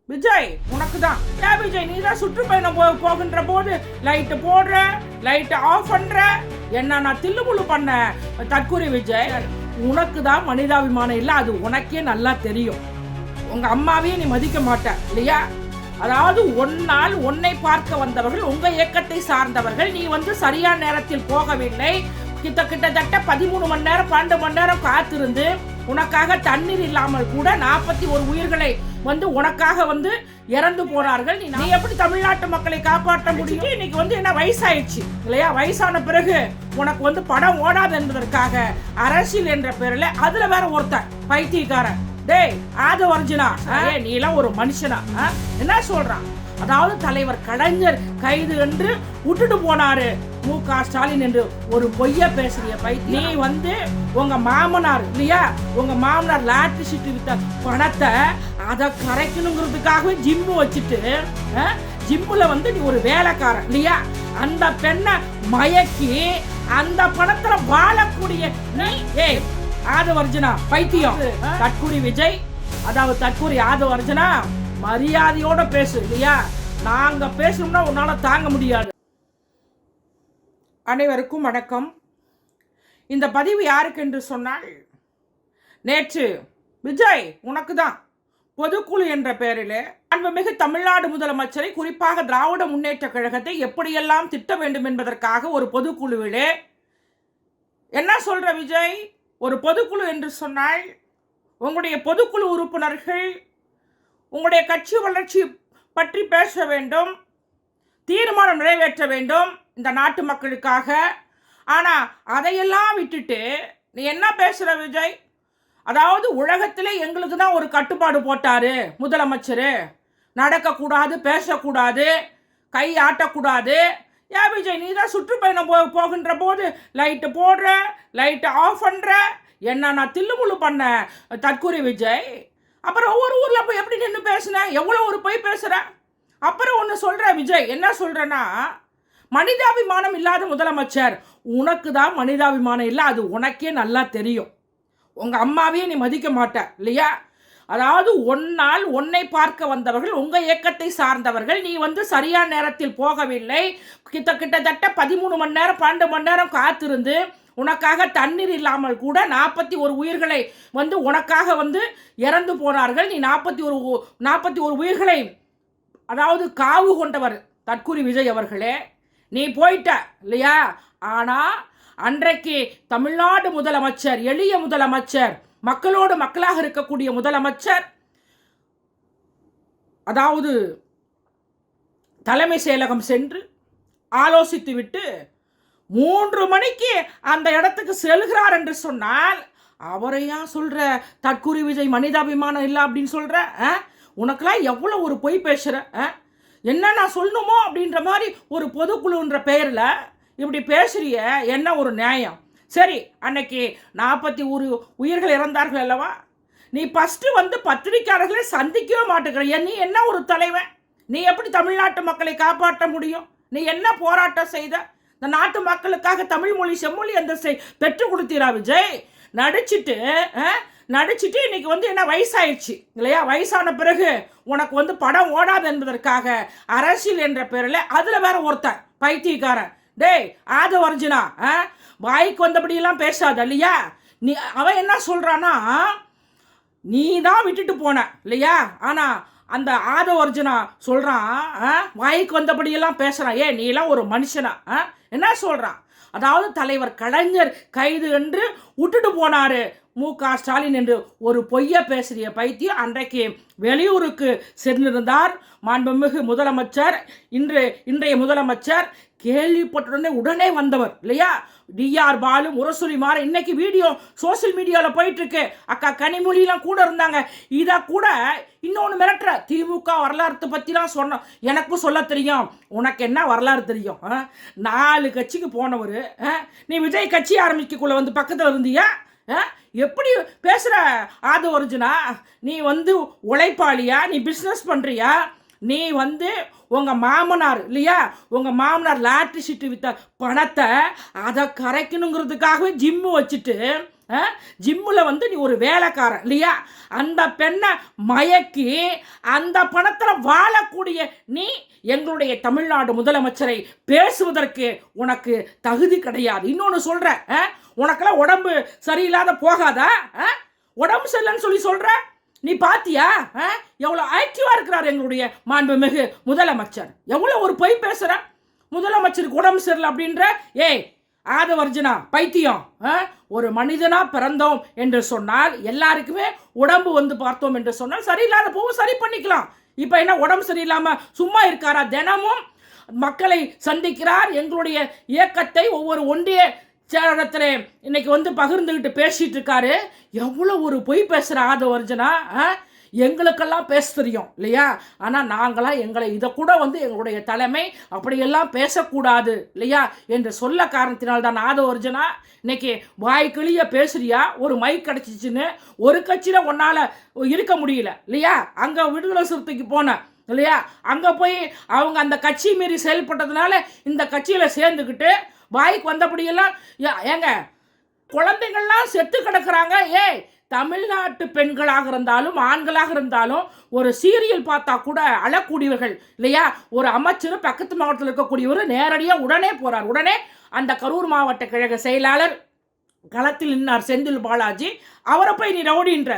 விஜய் உனக்கு தான். ஏன் விஜய் நீ தான் சுற்றுப்பயணம் போகின்ற போது லைட்டு போடுற, லைட்டு ஆஃப் பண்ற, என்ன நான் தில்லுமுள்ளு பண்ண தற்கூரி விஜய். உனக்கு தான் மனிதாபிமானம் இல்லை, அது உனக்கே நல்லா தெரியும். உங்க அம்மாவையும் நீ மதிக்க மாட்ட இல்லையா? அதாவது ஒன்னால் உன்னை பார்க்க வந்தவர்கள் உங்க இயக்கத்தை சார்ந்தவர்கள். நீ சரியான நேரத்தில் போகவில்லை. கிட்டத்தட்ட 13 மணி நேரம் 12 மணி நேரம் காத்திருந்து உனக்காக தண்ணீர் இல்லாமல் கூட 41 உயிர்களை உனக்காக இறந்து போனார்கள். நீ எப்படி தமிழ்நாட்டு மக்களை காப்பாற்ற முடியும்? இன்னைக்கு என்ன வயசாயிடுச்சு இல்லையா? வயசான பிறகு உனக்கு படம் ஓடாது என்பதற்காக அரசியல் என்ற பேர்ல அதுல வேற ஒருத்தன் பைத்தியக்காரன், டேய் ஆத ஒரிஜினா நீ எல்லாம் ஒரு மனுஷனா? என்ன சொல்றான்? அதாவது தலைவர் கலைஞர் கைது என்று விட்டுட்டு போனாரு மு.க. ஸ்டாலின் என்று ஒரு பொய்ய பேசுறிய பைத்தியம். நீ உங்க மாமனார் இல்லையா, உங்க மாமனார் லாட்டரி சீட்டு வித்த பணத்தை அதை கரைக்கணுங்கிறதுக்காகவே ஜிம்மு வச்சுட்டு ஜிம்முல நீ ஒரு வேலைக்காரன் இல்லையா? அந்த பெண்ணை மயக்கி அந்த பணத்துல வாழக்கூடிய நீ ஆதவர்ஜனா பைத்தியம். தற்கூரி விஜய், அதாவது தற்கூரி ஆதவர்ஜனா, மரியாதையோட பேசு இல்லையா? நாங்க பேசணும்னா உன்னால தாங்க முடியாது. அனைவருக்கும் வணக்கம். இந்த பதிவு யாருக்கு என்று சொன்னால், நேற்று விஜய் உனக்கு தான் பொதுக்குழு என்ற பெயரிலே அன்புமிகு தமிழ்நாடு முதலமைச்சரை, குறிப்பாக திராவிட முன்னேற்ற கழகத்தை எப்படியெல்லாம் திட்ட வேண்டும் என்பதற்காக ஒரு பொதுக்குழுவிலே என்ன சொல்ற விஜய்? ஒரு பொதுக்குழு என்று சொன்னால் உங்களுடைய பொதுக்குழு உறுப்பினர்கள் உங்களுடைய கட்சி வளர்ச்சி பற்றி பேச வேண்டும், தீர்மானம் நிறைவேற்ற வேண்டும் இந்த நாட்டு மக்களுக்காக. ஆனால் அதையெல்லாம் விட்டுட்டு நீ என்ன பேசுகிற விஜய்? அதாவது உலகத்திலே எங்களுக்கு தான் ஒரு கட்டுப்பாடு போட்டார் முதலமைச்சர், நடக்கக்கூடாது, பேசக்கூடாது, கை ஆட்டக்கூடாது. ஏன் விஜய் நீ தான் சுற்றுப்பயணம் போகின்ற போது லைட்டு போடுற, லைட்டு ஆஃப் பண்ணுற, என்ன நான் தில்லுமுள்ளு பண்ண தற்கூரி விஜய். அப்புறம் ஒவ்வொரு ஊரில் போய் எப்படி நின்று பேசுனேன், எவ்வளோ ஒரு போய் பேசுகிறேன். அப்புறம் ஒன்று சொல்கிற விஜய், என்ன சொல்கிறேன்னா, மனிதாபிமானம் இல்லாத முதலமைச்சர். உனக்கு தான் மனிதாபிமானம் இல்லை, அது உனக்கே நல்லா தெரியும். உங்கள் அம்மாவையும் நீ மதிக்க மாட்ட இல்லையா? அதாவது ஒன்னால் உன்னை பார்க்க வந்தவர்கள் உங்கள் இயக்கத்தை சார்ந்தவர்கள். நீ சரியான நேரத்தில் போகவில்லை. கிட்டத்தட்ட 13 மணி நேரம் 12 மணி நேரம் காத்திருந்து உனக்காக தண்ணீர் இல்லாமல் கூட 41 உயிர்களை உனக்காக இறந்து போனார்கள். நீ 41 உயிர்களை அதாவது காவு கொண்டவர் தற்கூரி விஜய் அவர்களே. நீ போயிட்ட இல்லையா? ஆனால் அன்றைக்கு தமிழ்நாடு முதலமைச்சர், எளிய முதலமைச்சர், மக்களோடு மக்களாக இருக்கக்கூடிய முதலமைச்சர், அதாவது தலைமை செயலகம் சென்று ஆலோசித்து விட்டு 3 மணிக்கு அந்த இடத்துக்கு செல்கிறார் என்று சொன்னால் அவரையா சொல்ற தற்கூரி விஜய் மனிதாபிமானம் இல்லை அப்படின்னு சொல்ற? உனக்கெல்லாம் எவ்வளோ ஒரு பொய் பேசுற? என்ன நான் சொல்லணுமோ அப்படின்ற மாதிரி ஒரு பொதுக்குழுன்ற பெயரில் இப்படி பேசுறிய, என்ன ஒரு நியாயம்? சரி, அன்னைக்கு 41 உயிர்கள் இறந்தார்கள் அல்லவா? நீ ஃபஸ்ட்டு பத்திரிக்கையாளர்களை சந்திக்கவே மாட்டேங்கிற. நீ என்ன ஒரு தலைவன்? நீ எப்படி தமிழ்நாட்டு மக்களை காப்பாற்ற முடியும்? நீ என்ன போராட்டம் செய்த? இந்த நாட்டு மக்களுக்காக தமிழ் மொழி செம்மொழி அந்தஸ்தை பெற்றுக் கொடுத்தீரா விஜய்? நடிச்சிட்டு இன்னைக்கு என்ன வயசாயிடுச்சு இல்லையா? வயசான பிறகு உனக்கு படம் ஓடாது என்பதற்காக அரசியல் என்ற பேரில் அதுல வேற ஒருத்தன் பைத்தியக்காரன், டேய் ஆத ஒரிஜினா வாய்க்கு வந்தபடியெல்லாம் பேசாத இல்லையா? அவன் என்ன சொல்றானா, நீ தான் விட்டுட்டு போன இல்லையா? ஆனா அந்த ஆத ஒரிஜினா சொல்றான், வாய்க்கு வந்தபடியெல்லாம் பேசுறான். நீ எல்லாம் ஒரு மனுஷனா? என்ன சொல்றான்? அதாவது தலைவர் கலைஞர் கைது என்று விட்டுட்டு போனாரு மு.க. ஸ்டாலின் என்று ஒரு பொய்ய பேசுறிய பைத்தியம். அன்றைக்கு வெளியூருக்கு சென்றிருந்தார் மாண்புமிகு முதலமைச்சர், இன்றைய முதலமைச்சர். கேள்விப்பட்டுடனே உடனே வந்தவர் இல்லையா? டிஆர் பாலு, முரசொலி மாற இன்னைக்கு வீடியோ சோசியல் மீடியாவில் போயிட்டு இருக்கு. அக்கா கனிமொழியெல்லாம் கூட இருந்தாங்க. இதை கூட இன்னொன்று மிரட்டுற, திமுக வரலாறு பற்றிலாம் சொன்ன எனக்கும் சொல்ல தெரியும், உனக்கு என்ன வரலாறு தெரியும்? 4 கட்சிக்கு போனவர் நீ விஜய் கட்சி ஆரம்பிக்கக்குள்ள பக்கத்தில் இருந்தியா? எப்படி பேசுகிற ஆது ஒரிஜினா? நீ உழைப்பாளியா? நீ பிஸ்னஸ் பண்ணுறியா? நீ உங்கள் மாமனார் இல்லையா, உங்கள் மாமனார் லாட்டரி சீட்டு வித்த பணத்தை அதை கரைக்கணுங்கிறதுக்காகவே ஜிம்மு வச்சுட்டு ஜிம்மில் வந்து நீ ஒரு வேலைக்காரன் இல்லையா? அந்த பெண்ணை மயக்கி அந்த பணத்தில் வாழக்கூடிய நீ எங்களுடைய தமிழ்நாடு முதலமைச்சரை பேசுவதற்கு உனக்கு தகுதி கிடையாது. இன்னொன்று சொல்கிறேன், உனக்கெல்லாம் உடம்பு சரியில்லாத போகாதா? உடம்பு சரியில்லைன்னு சொல்லி சொல்கிற நீ பாத்தியா? எவ்வளோ ஆக்டிவாக இருக்கிறார் எங்களுடைய மாண்புமிகு முதலமைச்சர். எவ்வளோ ஒரு பொய் பேசுகிற? முதலமைச்சருக்கு உடம்பு சரியில்லை அப்படின்ற ஏய் ஆதவர்ஜனா பைத்தியம். ஒரு மனிதனா பிறந்தோம் என்று சொன்னால் எல்லாருக்குமே உடம்பு வந்து பார்த்தோம் என்று சொன்னால் சரியில்லாத போகும், சரி பண்ணிக்கலாம். இப்போ என்ன உடம்பு சரியில்லாமல் சும்மா இருக்காரா? தினமும் மக்களை சந்திக்கிறார். எங்களுடைய இயக்கத்தை ஒவ்வொரு ஒன்றிய சேரத்தில் இன்னைக்கு வந்து பகிர்ந்துக்கிட்டு பேசிட்டு இருக்காரு. எவ்வளோ ஒரு பொய் பேசுகிற ஆதவர்ஜனா. எங்களுக்கெல்லாம் பேச தெரியும் இல்லையா? ஆனால் நாங்களாம் இதை கூட வந்து எங்களுடைய தலைமை அப்படியெல்லாம் பேசக்கூடாது இல்லையா என்று சொல்ல காரணத்தினால்தான் ஆதவர்ஜனா இன்னைக்கு வாய்க்கிளிய பேசுறியா? ஒரு மைக் கிடச்சிச்சின்னு ஒரு கட்சியில் ஒன்னால் இருக்க முடியல இல்லையா? அங்கே விடுதலை சிறுத்தைக்கு போனேன் இல்லையா? அங்கே போய் அவங்க அந்த கட்சி மீறி செயல்பட்டதுனால இந்த கட்சியில் சேர்ந்துக்கிட்டு வாய்க்கு வந்தபடியெல்லாம் ஏங்க குழந்தைங்கள்லாம் செத்து கிடக்குறாங்க. தமிழ்நாட்டு பெண்களாக இருந்தாலும் ஆண்களாக இருந்தாலும் ஒரு சீரியல் பார்த்தா கூட அழக்கூடியவர்கள் இல்லையா? ஒரு அமைச்சர் பக்கத்து மாவட்டத்தில் இருக்கக்கூடியவர் நேரடியாக உடனே போகிறார். உடனே அந்த கரூர் மாவட்ட கழக செயலாளர் களத்தில் நின்னார் செந்தில் பாலாஜி. அவரை போய் நீ ரவுடின்ற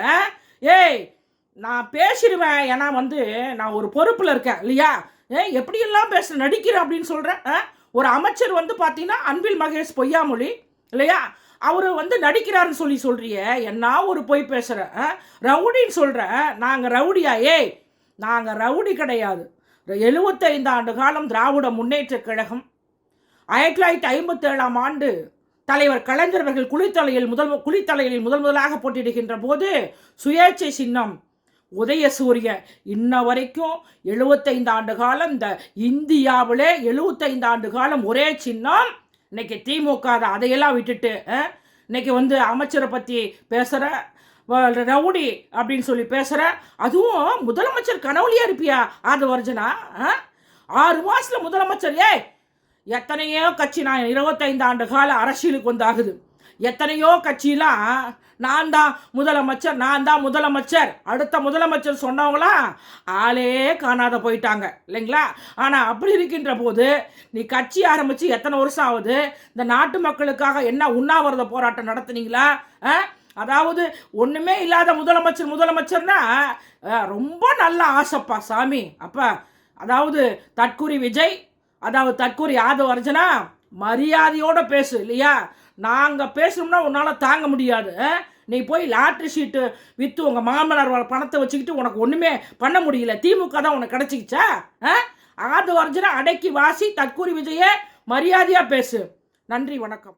நான் பேசிடுவேன், ஏன்னா வந்து நான் ஒரு பொறுப்பில் இருக்கேன் இல்லையா? எப்படியெல்லாம் பேச நடிக்கிறேன் அப்படின்னு சொல்கிறேன். ஒரு அமைச்சர் வந்து பார்த்தீங்கன்னா அன்பில் மகேஷ் பொய்யாமொழி இல்லையா? அவர் வந்து நடிக்கிறாருன்னு சொல்லி சொல்கிறிய, என்ன ஒரு பொய் பேசுகிற? ரவுடின்னு சொல்கிற. நாங்கள் ரவுடியா? நாங்கள் ரவுடி கிடையாது. 75 ஆண்டு காலம் திராவிட முன்னேற்ற கழகம் 1957 ஆண்டு தலைவர் கலைஞர் அவர்கள் குளித்தலையில் முதலாக போட்டியிடுகின்ற போது சுயேட்சை சின்னம் உதயசூரிய. இன்ன வரைக்கும் 75 ஆண்டு காலம் இந்த இந்தியாவிலே 75 ஆண்டு காலம் ஒரே சின்னம். இன்னைக்கு திமுக அதையெல்லாம் விட்டுட்டு இன்னைக்கு வந்து அமைச்சரை பற்றி பேசுகிற, ரவுடி அப்படின்னு சொல்லி பேசுகிற. அதுவும் முதலமைச்சர் கனவுலியா இருப்பியா ஆதவர்ஜனா? 6 மாதத்தில் முதலமைச்சர். எத்தனையோ கட்சி, நான் 25 ஆண்டு கால அரசியலுக்கு வந்து ஆகுது, எத்தனையோ கட்சியெலாம் நான் தான் முதலமைச்சர் அடுத்த முதலமைச்சர் சொன்னவங்களாம் ஆளே காணாத போயிட்டாங்க இல்லைங்களா? ஆனால் அப்படி இருக்கின்ற போது நீ கட்சி ஆரம்பித்து எத்தனை வருஷம் ஆகுது? இந்த நாட்டு மக்களுக்காக என்ன உண்ணாவிரத போராட்டம் நடத்துனீங்களா? அதாவது ஒன்றுமே இல்லாத முதலமைச்சர்னா ரொம்ப நல்ல ஆசைப்பா சாமி. அப்போ அதாவது தற்கூரி விஜய், அதாவது தற்கூரி ஆதவர்ஜனா மரியாதையோடு பேசு இல்லையா? நாங்கள் பேசணும்னா உன்னால் தாங்க முடியாது. நீ போய் லாட்ரி ஷீட்டு விற்று உங்கள் மாமனார் பணத்தை வச்சுக்கிட்டு உனக்கு ஒன்றுமே பண்ண முடியல. திமுக தான் உனக்கு கிடச்சிக்கிச்சா? ஆதவர்ஜனா அடக்கி வாசி, தற்கூரி விஜய மரியாதையாக பேசு. நன்றி, வணக்கம்.